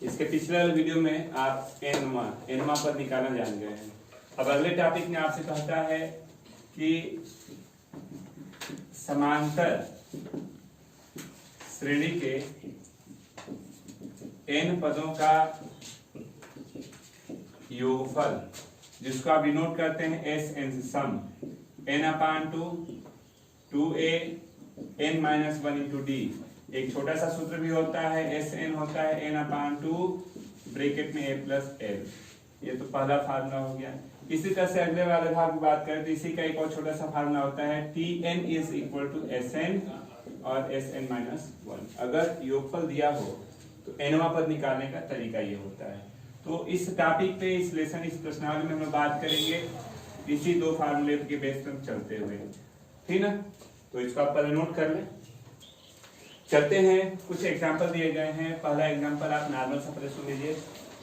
इसके पिछले वाले वीडियो में आप एनमा पद निकालना जान गए हैं। अब अगले टॉपिक में आपसे कहता है कि समांतर श्रेणी के n पदों का योगफल, जिसको आप डिनोट करते हैं एस एन से, सम n/2 2a n-1 into D. एक छोटा सा सूत्र भी होता है, एस एन होता है n/2 ब्रैकेट में a प्लस एल। ये तो पहला फार्मूला हो गया। इसी तरह से अगले वाले भाग की बात करें तो इसी का एक और छोटा सा फार्मूला होता है Tn is equal to Sn और Sn-1। अगर योगफल दिया हो तो nवां पद निकालने का तरीका ये होता है। तो इस टॉपिक पे, इस लेसन, इस प्रश्नावली में हम बात करेंगे इसी दो फार्मूले के बेस पर चलते हुए, ठीक ना। तो इसको आप पहले नोट कर लें। चलते हैं, कुछ एग्जांपल दिए गए हैं। पहला एग्जांपल आप नॉर्मल सा पहले सुन लीजिए।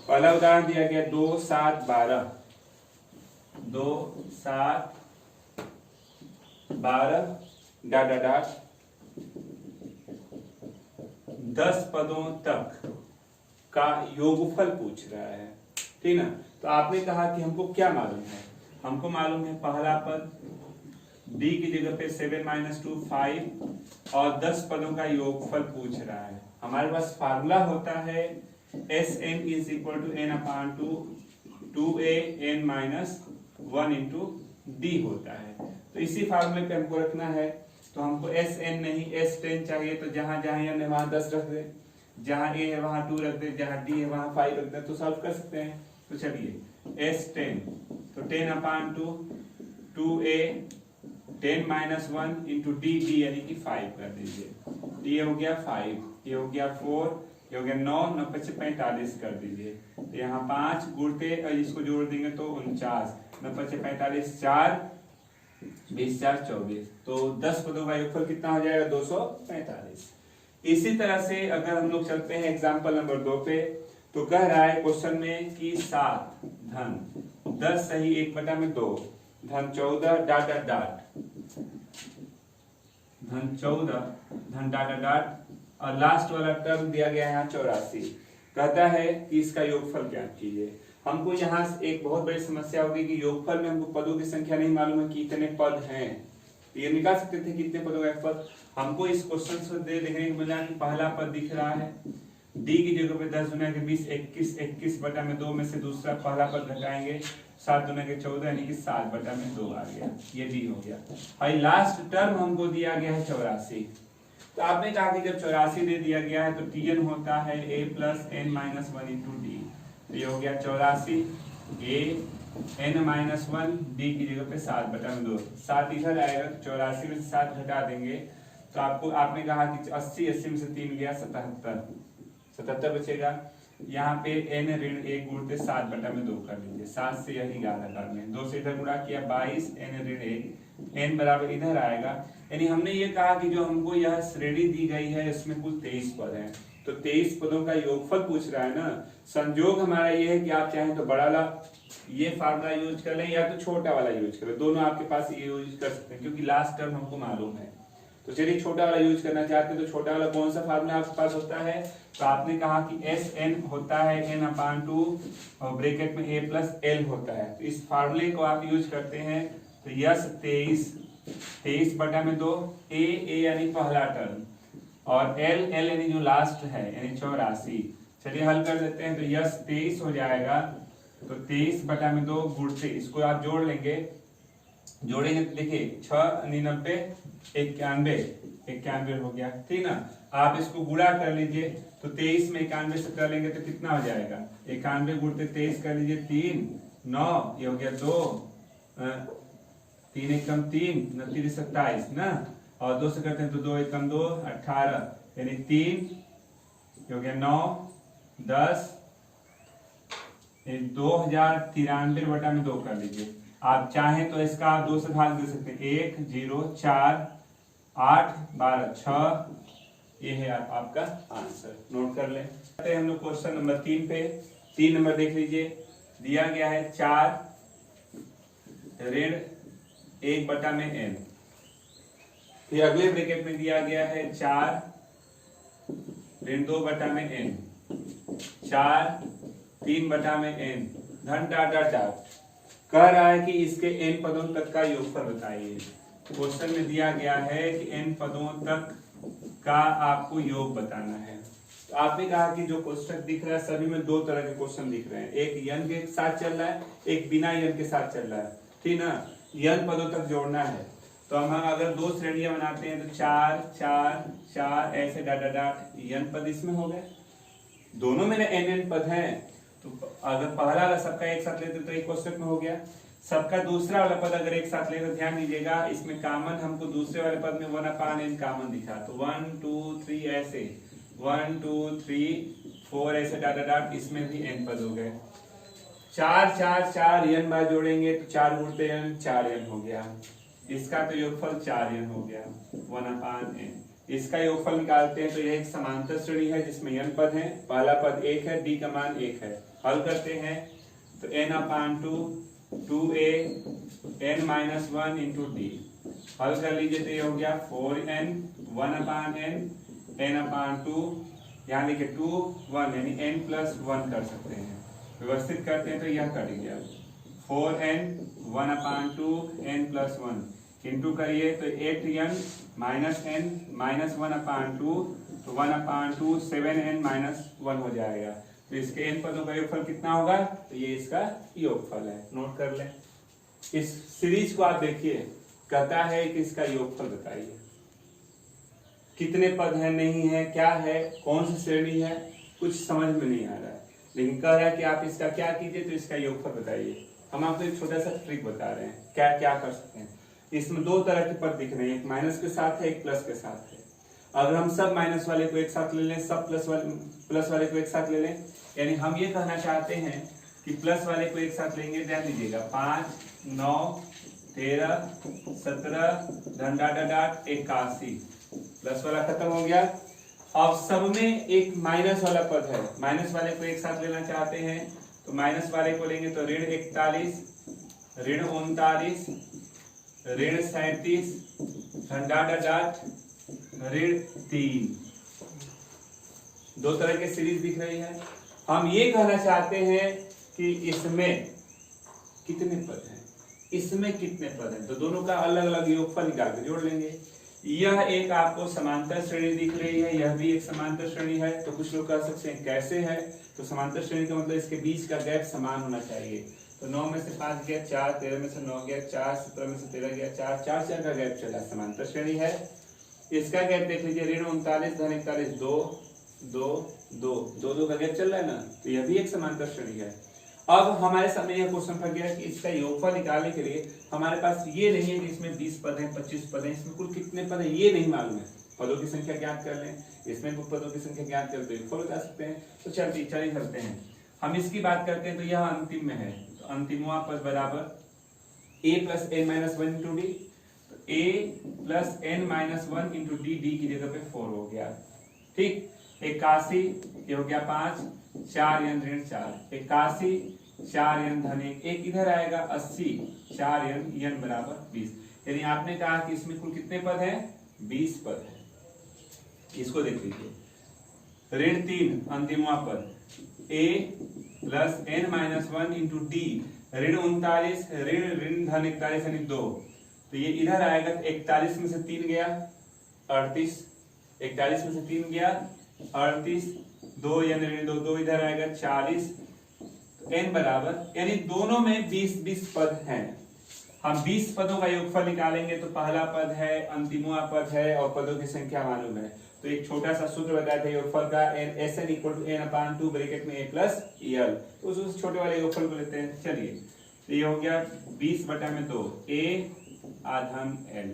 पहला उदाहरण दिया गया 2 7 12 2 7 12 डॉट डॉट डॉट 10 पदों तक का योगफल पूछ रहा है, ठीक ना। तो आपने कहा कि हमको क्या मालूम है, हमको मालूम है पहला पद d की जगह पे 7 - 2 5 और 10 पदों का योगफल पूछ रहा है। हमारे पास फार्मूला होता है Sn is equal to n/2 2a n-1 into d होता है। तो इसी फार्मूले पे हमको रखना है। तो हमको Sn नहीं S10 चाहिए, तो जहां जहां n है वहां 10 रख दे, जहां a है वहां 2 रख दे, जहां d है वहां 5 रख दे, तो सॉल्व कर सकते हैं। तो चलिए S10 तो 10/2 2a 10-1 इंटू डी यानी कि 5 कर दीजिए। ये हो गया 5, ये हो गया 4, ये हो गया 9 9 5 45 कर दीजिए। तो यहाँ 5 गुणते इसको जोड़ देंगे तो 49 9 5 45 4 20 4 24। तो 10 पदों का योगफल कितना हो जाएगा 245। इसी तरह से अगर हम लोग चलते हैं एग्जाम्पल नंबर 2 पे, तो कह रहा है क्वेश्चन में कि 7 धन 10 सही 1/2 धन 14 डॉट डॉट डॉट धन 14 धन डॉट डॉट डॉट और लास्ट वाला टर्म दिया गया है यहाँ 84। कहता है कि इसका योगफल ज्ञात कीजिए। हमको यहाँ एक बहुत बड़ी समस्या होगी कि योगफल में हमको पदों की संख्या नहीं मालूम है कि कितने पद हैं। ये निकाल सकते थे कितने पदों का एक पद। हमको इस क्वेश्चन से देखने को मिला कि पहला पद दिख रहा है डी की जगह पे 10 गुना के 20 21 में से दूसरा पहला पद घटाएंगे 7 गुना के 14 यानी कि 7/2 आ गया। ये डी हो गया। और लास्ट टर्म हमको दिया गया है 84। तो आपने कहा कि जब 84 दे दिया गया है तो Tn होता है a plus n-1 into D. तो ये हो गया 84 a n-1 डी की जगह पे 7/2। 7 इधर आएगा तो 84 में से 7 घटा देंगे तो आपने कहा कि 80 में से 3 गया 77 बचेगा। यहाँ पे n ऋण 1 गुणते 7/2 कर लीजिए। 7 से यही 11 कर लें, 2 से इधर गुणा किया 22 n ऋण 1 n बराबर इधर आएगा। यानी हमने ये कहा कि जो हमको यह श्रेणी दी गई है इसमें कुल 23 पद हैं। तो 23 पदों का योगफल पूछ रहा है ना। संयोग हमारा ये है कि आप चाहें तो बड़ा वाला ये फार्मूला यूज कर लें या तो छोटा वाला यूज कर लें, दोनों आपके पास ये यूज कर सकते हैं क्योंकि लास्ट टर्म हमको मालूम है। तो चलिए छोटा वाला यूज करना चाहते हैं तो छोटा वाला कौन सा फार्मूला आपके पास होता है। तो आपने कहा कि Sn होता है n/2 और ब्रैकेट में a प्लस l होता है। तो इस फार्मूले को आप यूज करते हैं तो यस 23/2 a यानी पहला टर्म और l यानी जो लास्ट है यानी 84। चलिए हल कर देते हैं। तो यस 23 हो जाएगा। तो 23/2 गुणते इसको आप जोड़ लेंगे, जोड़ेंगे तो देखिए 6 99 91 हो गया, ठीक ना। आप इसको गुणा कर लीजिए तो 23 में 91 से कर लेंगे तो कितना हो जाएगा 91 गुणते 23 कर लीजिए 3 9 ये हो गया 2 3 एकम 3 29 27 ना, और 2 से करते हैं तो 2 एकम 2 18 यानी 3 ये हो गया 9 10 2093/2 कर लीजिए। आप चाहें तो इसका 2 से भाग दे सकते हैं 1 0 4 8 12 6। ये है आपका आंसर, नोट कर लें। हम लोग क्वेश्चन नंबर 3 पे। 3 नंबर देख लीजिए, दिया गया है 4 ऋण 1/n। फिर अगले ब्रैकेट में दिया गया है 4 ऋण 2/n। 4 3/n धन डॉट डॉट डॉट। कह रहा है कि इसके n पदों तक का योगफल बताइए। क्वेश्चन में दिया गया है कि n पदों तक का आपको योग बताना है। तो आपने कहा कि जो क्वेश्चन दिख रहा है सभी में दो तरह के क्वेश्चन दिख रहे हैं, एक यन के साथ चल रहा है, एक बिना यन के साथ चल रहा है, ठीक ना। यन पदों तक जोड़ना है तो हम अगर दो श्रेणियां बनाते हैं तो 4 4 4 ऐसे डॉट डॉट डॉट यन पद इसमें हो गए। दोनों में n पद हैं तो अगर पहला वाला सबका एक साथ लेते तो एक क्वेश्चन में हो गया, सबका दूसरा वाला पद अगर एक साथ ले तो ध्यान दीजिएगा इसमें कॉमन हमको दूसरे वाले पद में 1/n कॉमन दिखा तो 1 2 3 ऐसे 1 2 3 4 ऐसे डॉट डॉट इसमें भी n पद हो गए। 4 4 4 n बार जोड़ेंगे तो 4 गुणते n 4n हो गया। इसका तो योगफल 4n हो गया 1/n। इसका योगफल निकालते हैं तो यह एक समांतर श्रेणी है जिसमें n पद हैं, पहला पद 1 है, d का मान 1 है। हल करते हैं तो n/2 2a n-1 into d। हल कर लीजिए तो ये हो गया 4n 1/n n/2 यहाँ लिखे 2 1 यानी n+1 कर सकते हैं। व्यवस्थित करते हैं तो यह कट गया 4n 1/2 n+1 इंटू करिए तो 8n -n -1/2 तो 1/2 7n-1 हो जाएगा। तो इसके n पदों का योगफल कितना होगा तो ये इसका योगफल है, नोट कर लें। इस सीरीज को आप देखिए, कहता है कि इसका योगफल बताइए, कितने पद है, नहीं है, क्या है, कौन सी श्रेणी है, कुछ समझ में नहीं आ रहा है, लेकिन कह रहा है कि आप इसका क्या कीजिए तो इसका योगफल बताइए। हम आपको एक छोटा सा ट्रिक बता रहे हैं क्या क्या कर सकते हैं। इसमें दो तरह के पद दिख रहे हैं, एक माइनस के साथ है, एक प्लस के साथ है। अगर हम सब माइनस वाले को एक साथ ले लें, सब प्लस वाले को एक साथ ले लें, यानी हम ये कहना चाहते हैं कि प्लस वाले को एक साथ लेंगे, ध्यान दीजिएगा 5 9 13 17 धन डॉट डॉट 81 प्लस वाला खत्म हो गया। अब सब में एक माइनस वाला पद है, माइनस वाले को एक साथ लेना चाहते हैं तो माइनस वाले को लेंगे तो ऋण 41 ऋण 39 ऋण 37 धन डॉट डॉट ऋण 3। दो तरह की सीरीज दिख रही है। हम ये कहना चाहते हैं कि इसमें कितने पद हैं, इसमें कितने पद हैं, तो दोनों का अलग अलग योगफल निकाल के जोड़ लेंगे। यह एक आपको समांतर श्रेणी दिख रही है, यह भी एक समांतर श्रेणी है। तो कुछ लोग कह सकते हैं कैसे है, तो समांतर श्रेणी का मतलब इसके बीच का गैप समान होना चाहिए। तो 9 में से 5 गया 4, 13 में से 9 गया 4, 17 में से 13 गया 4, 4 4 का गैप चला, समांतर श्रेणी है। इसका गैप देख लीजिए, ऋण 39 धन 41 2 2 2 2 2 का गैप चल रहा है ना, तो यह भी एक समांतर श्रेणी है। अब हमारे सामने यह क्वेश्चन फंस गया कि इसका योगफल निकालने के लिए हमारे पास ये नहीं है कि इसमें 20 पद हैं 25 पद हैं, इसमें कुल कितने पद हैं ये नहीं मालूम है। पदों की संख्या ज्ञात कर लें, इसमें पदों की संख्या ज्ञात कर तो योगफल बता सकते हैं। तो चलिए करते हैं, हम इसकी बात करते हैं तो यह अंतिम में है, तो अंतिमवा पद बराबर a + n-1 into d, तो a + n-1 into d, d की जगह पे 4 हो गया, ठीक। 81 ये हो गया 5 4 n ऋण 4 81 4 n धन 1 एक इधर आएगा 80 4 n बराबर 20। यानी आपने कहा कि इसमें कुल कितने पद हैं 20 पद है। इसको देख लीजिए, ऋण 3 अंतिमवा पद a + n-1 into d ऋण 39 ऋण धन 41 यानी 2, तो ये इधर आएगा 41 में से 3 गया 38 41 में से 3 गया 38 2 यानी ऋण 2 2 इधर आएगा 40, तो n बराबर यानी दोनों में 20 पद हैं। हम 20 पदों का योगफल निकालेंगे तो पहला पद है, अंतिमवा पद है और पदों की संख्या मालूम है। तो एक छोटा सा सूत्र बताया था योगफल का, Sn = n/2 ब्रैकेट में a + l, तो उस छोटे वाले योगफल को लेते हैं। चलिए तो ये हो गया 20/2 a आधम l।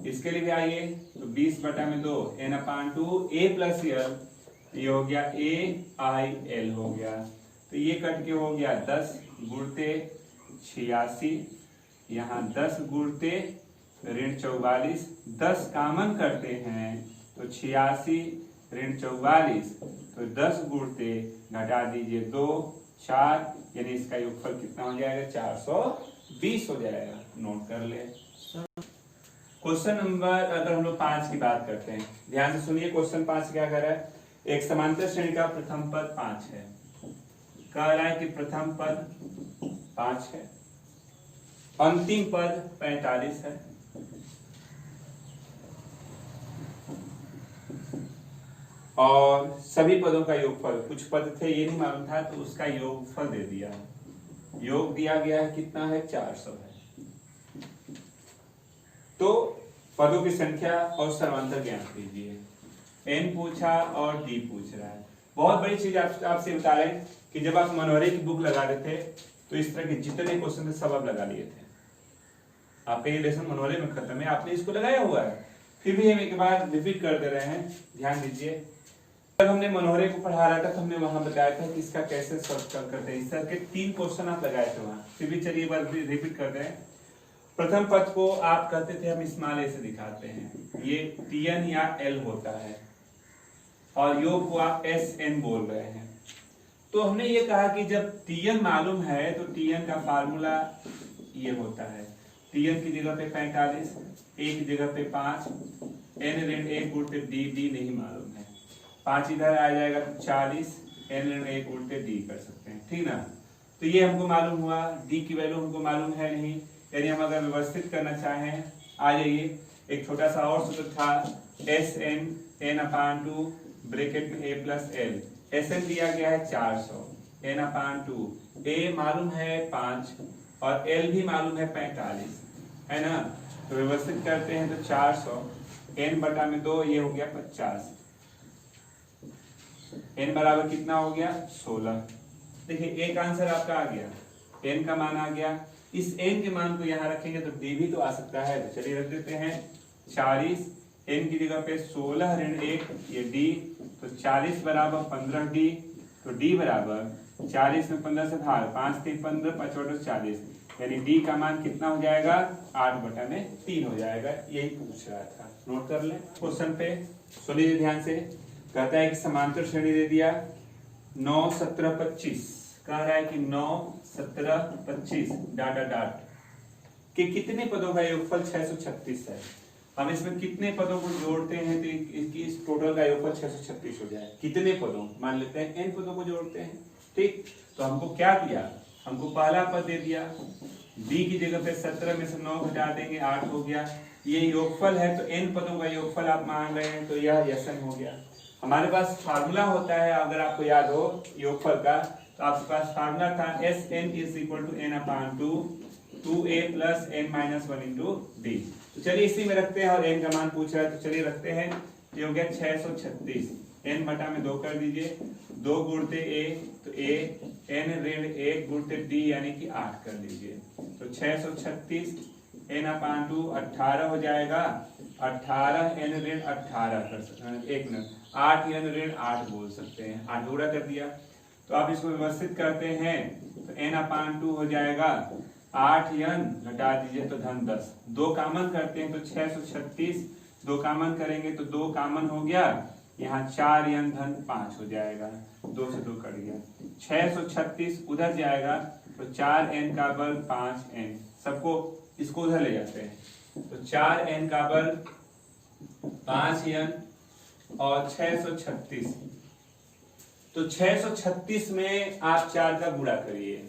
इसके लिए भी आइए तो 20/2 n/2 a + l, ये हो गया a/l हो गया। तो ये कट के हो गया 10 गुणते 86, यहाँ 10 गुणते ऋण 44, 10 कॉमन करते हैं तो 86 ऋण 44, तो 10 गुणते घटा दीजिए 2 4, यानी इसका योगफल कितना हो जाएगा 420 हो जाएगा, नोट कर ले। क्वेश्चन नंबर अगर हम लोग 5 की बात करते हैं, ध्यान से सुनिए, क्वेश्चन 5 क्या कर रहा है एक समांतर श्रेणी का प्रथम पद 5 है। कह रहा है कि प्रथम पद 5 है, अंतिम पद 45 है, और सभी पदों का योगफल, कुछ पद थे ये नहीं मालूम था तो उसका योगफल दे दिया। योग दिया गया है, कितना है? 400 है। तो पदों की संख्या और सर्वांतर ज्ञात कीजिए। n पूछा और d पूछ रहा है। बहुत बड़ी चीज आपसे बता रहे हैं कि जब आप मनोहरे की बुक लगा रहे थे तो इस तरह के जितने क्वेश्चन थे सब आप लगा लिए थे। आपका ये लेसन मनोहरे में खत्म है, आपने इसको लगाया हुआ है, फिर भी हम एक बार रिपीट कर दे रहे हैं, ध्यान दीजिए। जब हमने मनोहरे को पढ़ा रहा था तो हमने वहां बताया था कि इसका कैसे सॉल्व करते हैं। इस तरह के 3 क्वेश्चन आप लगाए थे वहां, फिर भी चलिए एक बार रिपीट कर रहे हैं। प्रथम पद को आप कहते थे हम स्मॉल ए से दिखाते हैं, ये Tn या L होता है, और योग को आप Sn बोल रहे हैं। तो हमने ये कहा कि जब Tn मालूम है तो Tn का फार्मूला ये होता है, Tn की जगह पे 45, A की जगह पे 5, n ऋण 1 गुणित d नहीं मालूम है, 5 इधर आ जाएगा तो 40, n ऋण 1 गुणित d कर सकते हैं, ठीक ना। तो ये हमको मालूम हुआ, d की वैल्यू हमको मालूम है नहीं, यानी हम अगर व्यवस्थित करना चाहें, आ जाइए, एक छोटा सा और सूत्र था Sn n/2 ब्रैकेट में a प्लस l। Sn दिया गया है 400, n/2, a मालूम है 5 और l भी मालूम है 45, है ना। तो व्यवस्थित करते हैं तो 400 n/2, ये हो गया 50, n बराबर कितना हो गया? 16। देखिए एक आंसर आपका आ गया, n का मान आ गया। इस n के मान को यहाँ रखेंगे तो d भी तो आ सकता है, तो चलिए रख देते हैं 40, n की जगह पे 16 ऋण 1, ये d, तो 40 बराबर 15d, तो d बराबर 40 में 15 से भाग, 5 3 15, 5 40, यानी d का मान कितना हो जाएगा? 8/3 हो जाएगा। यही पूछ रहा था, नोट कर ले। क्वेश्चन पे सुनिए ध्यान से। कहता है कि समांतर श्रेणी दे दिया 9 17 25, कह रहा है कि 9 17 25 डाट कि कितने पदों का योगफल 636 है। हम इसमें कितने पदों को जोड़ते हैं तो इसकी इस टोटल का योगफल 636 हो जाए। कितने पदों, मान लेते हैं n पदों को जोड़ते हैं, ठीक। तो हमको क्या दिया? हमको पहला पद दे दिया, b की जगह पे 17 में से 9 घटा देंगे, 8 हो गया। ये योगफल है तो n पदों का योगफल आप मान रहे हैं, तो यह Sn हो गया। हमारे पास फार्मूला होता है, अगर आपको याद हो योगफल का, तो आपके पास फार्मूला था Sn = n/2 2a + n-1 × d। तो चलिए इसी में रखते हैं, और n का मान पूछ रहा है तो चलिए रखते हैं। ये हो गया 636, n/2 कर दीजिए, 2 गुणित a तो a, n ऋण 1 गुणित d यानी कि 8 कर लीजिए, तो 636 n/2 18 हो जाएगा, 18 n ऋण 18 कर सकते हैं, 1 मिनट, 8 n ऋण 8 बोल सकते हैं, 8 गुणा कर दिया। तो आप इसको व्यवस्थित करते हैं तो n/2 हो जाएगा 8 n घटा दीजिए तो धन 10, 2 कामन करते हैं तो 636, 2 कामन करेंगे तो 2 कामन हो गया, यहाँ 4 n धन 5 हो जाएगा, 2 से 2 कट गया, 636 उधर जाएगा तो 4 n का वर्ग 5 n, सबको इसको उधर ले जाते हैं, तो 4 n का वर्ग 5 n और 636, तो 636 में आप 4 का गुणा करिए,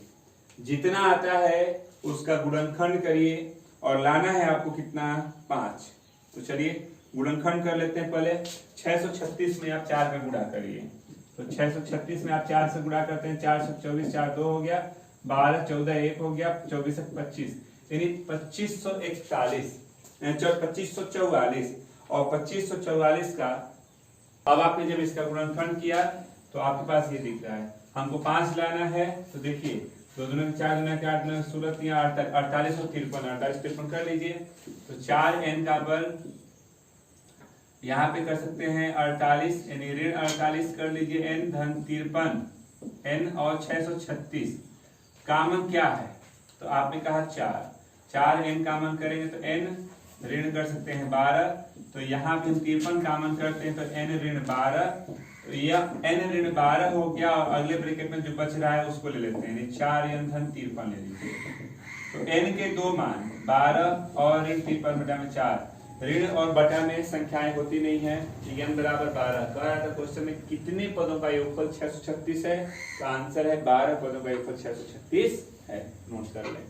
जितना आता है उसका गुणनखंड करिए, और लाना है आपको कितना? 5। तो चलिए गुणनखंड कर लेते हैं पहले। 636 में आप 4 का गुणा करिए, तो 636 में आप 4 से गुणा करते हैं, 4 से 24, 4 2 हो गया, 12 14 1 हो गया, 24 से 25, यानी 2541, 2544, और 2544 का अब आपने जब इसका गुणनखंड किया तो आपके पास ये दिख रहा है। हमको 5 लाना है, तो देखिए 2 दूना 4 दूना 8 दूना 16 3 48 और 53, 48 53 कर लीजिए, तो 4 n का वर्ग यहाँ पे कर सकते हैं 48, यानी ऋण 48 कर लीजिए, n धन 53, n और 636 कामन क्या है? तो आपने कहा 4 n कामन करेंगे तो n ऋण कर सकते हैं 12, तो यहाँ पे हम 53 कामन करते हैं तो n ऋण 12, तो यह n ऋण 12 हो गया, और अगले ब्रैकेट में जो बच रहा है उसको ले लेते हैं, 4 n धन 53 ले लीजिए। तो n के 2 मान 12 और ऋण 53/4, ऋण और बटा में संख्याएं होती नहीं है। n बराबर 12 कह रहा था क्वेश्चन में कितने पदों का योगफल 636 है, तो आंसर है 12 पदों का योगफल 636 है। नोट कर लें।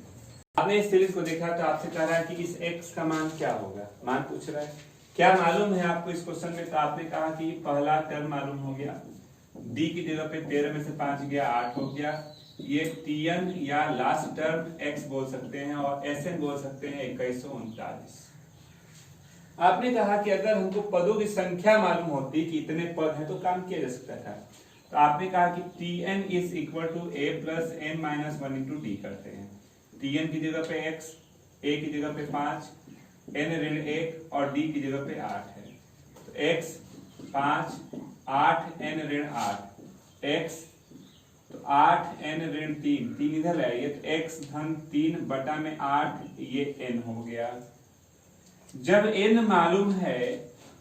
आपने इस सीरीज को देखा तो आपसे कह रहा है कि इस x का मान क्या होगा, मान पूछ रहा है। क्या मालूम है आपको इस क्वेश्चन में, तो आपने कहा कि पहला टर्म मालूम हो गया, d की जगह पे 13 में से 5 गया 8 हो गया। ये tn या लास्ट टर्म x बोल सकते हैं और sn बोल सकते हैं 2139। आपने कहा कि अगर हमको पदों की संख्या मालूम होती कि इतने पद हैं तो काम किया जा सकता था। तो आपने कहा कि tn is equal to a plus n minus 1 into d करते हैं। tn की जगह पे x, a की जगह पे 5, n ऋण 1 और d की जगह पे 8 है। तो x 5 8 n ऋण 8 x, तो 8 n ऋण 3, 3 इधर है, ये तो x धन 3 बटा में 8, ये n हो गया। जब n मालूम है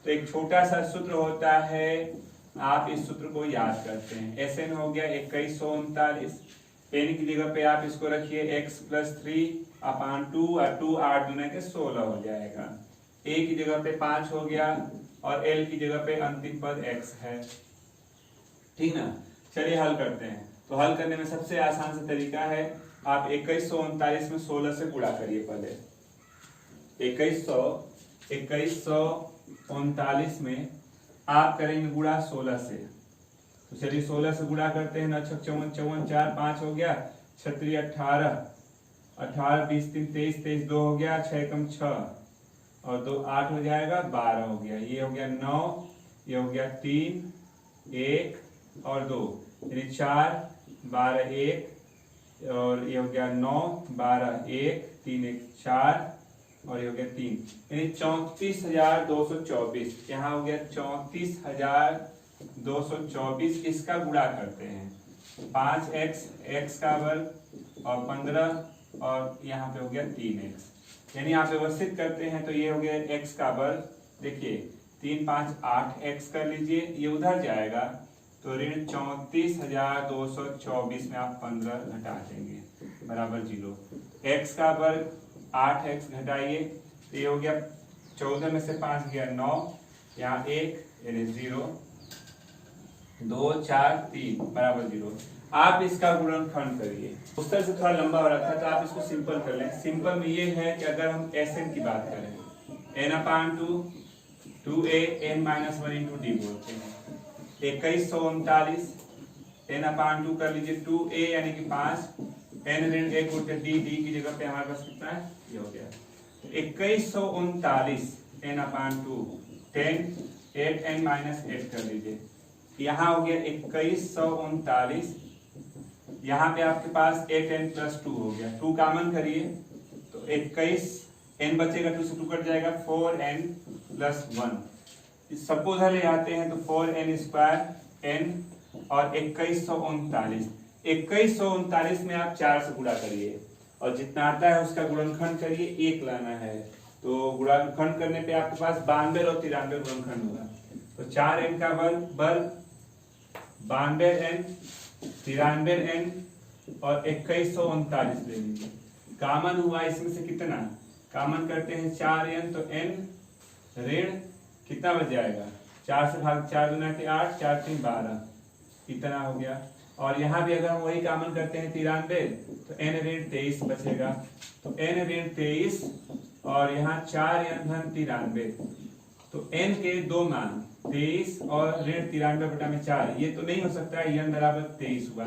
तो एक छोटा सा सूत्र होता है, आप इस सूत्र को याद करते हैं। Sn हो गया 2139, n की जगह पे आप इसको रखिए x प्लस 3 अपान 2 और 2 8 दूना के 16 हो जाएगा। a की जगह पे 5 हो गया और l की जगह पे अंतिम पद x है। ठीक ना, चलिए हल करते हैं। तो हल करने में सबसे आसान सा तरीका है, आप 2139 में 16 से गुणा करिए। पहले 2139 में आप करेंगे गुणा 16 से। तो चलिए 16 से गुणा करते हैं। 9 54 54 4 5 हो गया, 36 18 18 20 3 23 23 2 हो गया, 6 कम 6 और 2 8 हो जाएगा, 12 हो गया। ये हो गया 9, ये हो गया 3 1 और 2 यानी 4 12 1 और ये हो गया 9 12 1 3 1 4 और ये हो गया 3 यानी 34,224। यहाँ हो गया 34,224। इसका गुणा करते हैं 5x x का वर्ग और 15 और यहाँ पे हो गया 3x, यानी आप व्यवस्थित करते हैं तो ये हो गया x का वर्ग। देखिए 3 5 8x कर लीजिए, ये उधर जाएगा तो ऋण 34,224 में आप 15 घटा देंगे बराबर 0। x का वर्ग 8x घटाइए तो ये हो गया 14 में से 5 गया 9, यहाँ 1 यानी 0 2 4 3 बराबर 0। आप इसका गुणनखंड करिए। उस तरह से थोड़ा लंबा हो रहा था तो आप इसको सिंपल कर लें। सिंपल में ये है कि अगर हम Sn की बात करें, n अपान 2 2a n minus 1 into D बोलते हैं। 2139 n अपान 2 कर लीजिए, 2a यानी कि 5 n ऋण 1 उल्टे डी, डी की जगह पे हमारे पास कितना है, ये हो गया 2139 n अपान 2 10 8 n माइनस 8 कर लीजिए। यहाँ हो गया 2139, यहाँ पे आपके पास 8n प्लस 2 हो गया, 2 कामन करिए तो 21 n बचेगा, 2 से 2 कट जाएगा, 4n प्लस 1। सबको उधर ले आते हैं तो 4n स्क्वायर n और 2139। 2139 में आप 4 से गुणा करिए और जितना आता है उसका गुणनखंड करिए, 1 लाना है। तो गुणनखंड करने पे आपके पास 92 और 93 गुणनखंड होगा। तो 4n का वर्ग 92n 93n और 2139 ले लीजिए। कामन हुआ इसमें से कितना, कामन करते हैं 4n तो n ऋण कितना बच जाएगा, 4 से भाग 4 गुना के 8 4 3 12 इतना हो गया। और यहाँ भी अगर हम वही कामन करते हैं 93 तो n ऋण 23 बचेगा। तो n ऋण 23 और यहाँ 4n धन 93, तो n के दो मान 23 और ऋण 93 बटा में 4, ये तो नहीं हो सकता है, n बराबर 23 हुआ।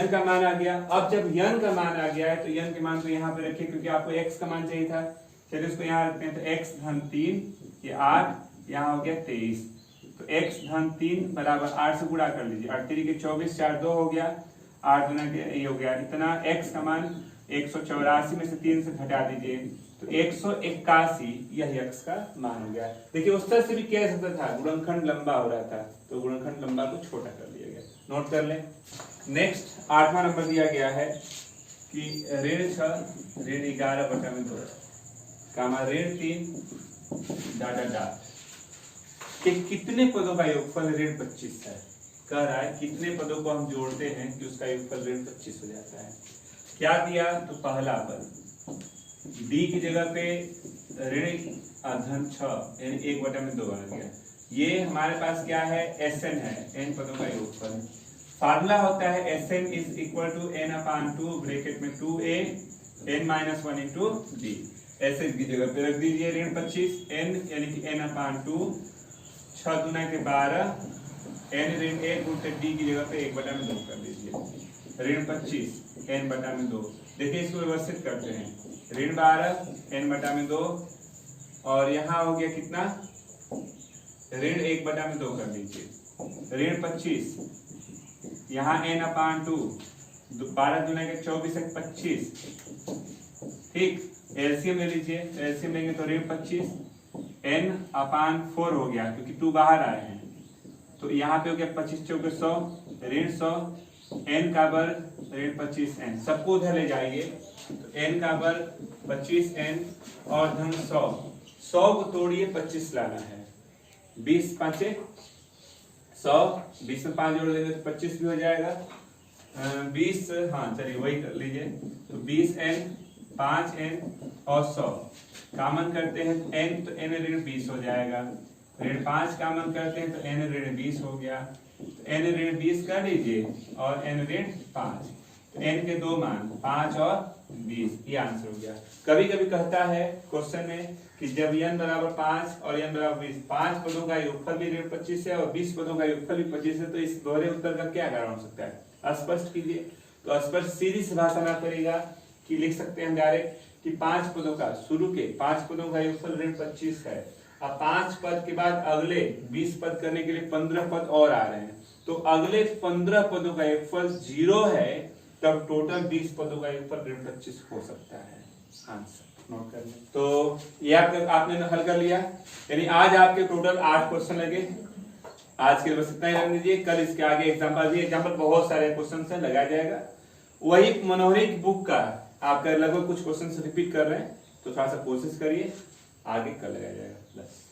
n का मान आ गया। अब जब n का मान आ गया है तो n के मान को यहाँ पे रखिए क्योंकि आपको x का मान चाहिए था। चलिए इसको यहाँ रखते हैं तो x धन 3 ये 8, यहाँ हो गया 23, तो x धन 3 बराबर 8 से गुणा कर लीजिए, 8 3 के 24 4 2 हो गया, 8 गुना के ये हो गया इतना। x का मान 184 में से 3 से घटा दीजिए तो 181, यही x का मान हो गया। देखिए उस तरह से भी कह सकता था, गुणनखंड लंबा हो रहा था तो गुणनखंड लंबा को छोटा कर दिया गया। नोट कर लें। नेक्स्ट 8वां नंबर दिया गया है कि ऋण 6 ऋण 11 बटा में 2 कामा ऋण 3 डाटा डाट के कितने पदों का योगफल ऋण 25 है। कह रहा है कितने पदों को हम जोड़ते हैं कि उसका योगफल ऋण 25 हो जाता है। क्या दिया, तो पहला पद डी की जगह पे ऋण धन 6 यानी 1/2 आ गया। ये हमारे पास क्या है, Sn है, n पदों का योगफल। फार्मूला होता है Sn is equal to n/2 bracket में 2a n-1 इंटू डी। ऐसे की जगह पे रख दीजिए ऋण 25 n यानी कि n/2 6 दूना के 12 n ऋण 1 उल्टे डी की जगह पे 1/2 कर दीजिए। ऋण 25 n/2। देखिए इसको व्यवस्थित करते हैं। ऋण 12 n/2 और यहाँ हो गया कितना, ऋण 1/2 कर दीजिए। ऋण 25 यहाँ n/2 12 दूना के 24 एक 25। ठीक, एलसीएम ले लीजिए। एलसीएम लेंगे तो ऋण 25 n/4 हो गया क्योंकि 2 बाहर आए हैं, तो यहाँ पे हो गया 25 चौके 100 ऋण 100 n का वर्ग ऋण 25n। सबको उधर ले जाइए तो n का वर्ग 25n और धन 100। 100 को तोड़िए 25 लाना है। 20 5 100, 20 में 5 जोड़ देंगे तो 25 भी हो जाएगा। 20 हाँ चलिए वही कर लीजिए। तो 20n 5n और 100 कामन करते हैं तो n तो n ऋण 20 हो जाएगा। ऋण 5 कामन करते हैं तो n ऋण 20 हो गया। तो n ऋण 20 कर लीजिए और n ऋण 5। तो n के दो मान 5 और 20, ये आंसर हो गया। कभी कभी कहता है क्वेश्चन में कि जब n बराबर 5 और n बराबर 20, 5 पदों का योगफल भी ऋण 25 है और 20 पदों का योगफल भी 25 है, तो इस दोहरे उत्तर का क्या कारण हो सकता है, स्पष्ट कीजिए। तो स्पष्ट सीधी सी भाषा में करेगा कि लिख सकते हैं डायरेक्ट कि 5 पदों का, शुरू के 5 पदों का योगफल ऋण 25 है। अब 5 पद के बाद अगले 20 पद करने के लिए 15 पद और आ रहे हैं, तो अगले 15 पदों का योगफल 0 है, तब टोटल 20 पदों का योगफल ऋण 25 हो सकता है। आंसर नोट कर लें। तो ये आपने हल कर लिया, यानी आज आपके टोटल 8 क्वेश्चन लगे। आज के लिए बस इतना ही रख दीजिए। कल इसके आगे एग्जाम्पल दिए, एग्जाम्पल बहुत सारे क्वेश्चन से लगाया जाएगा। वही मनोहरी की बुक का आपका लगभग कुछ क्वेश्चन रिपीट कर रहे हैं, तो थोड़ा सा कोशिश करिए, आगे कल लगाया जाएगा। बस।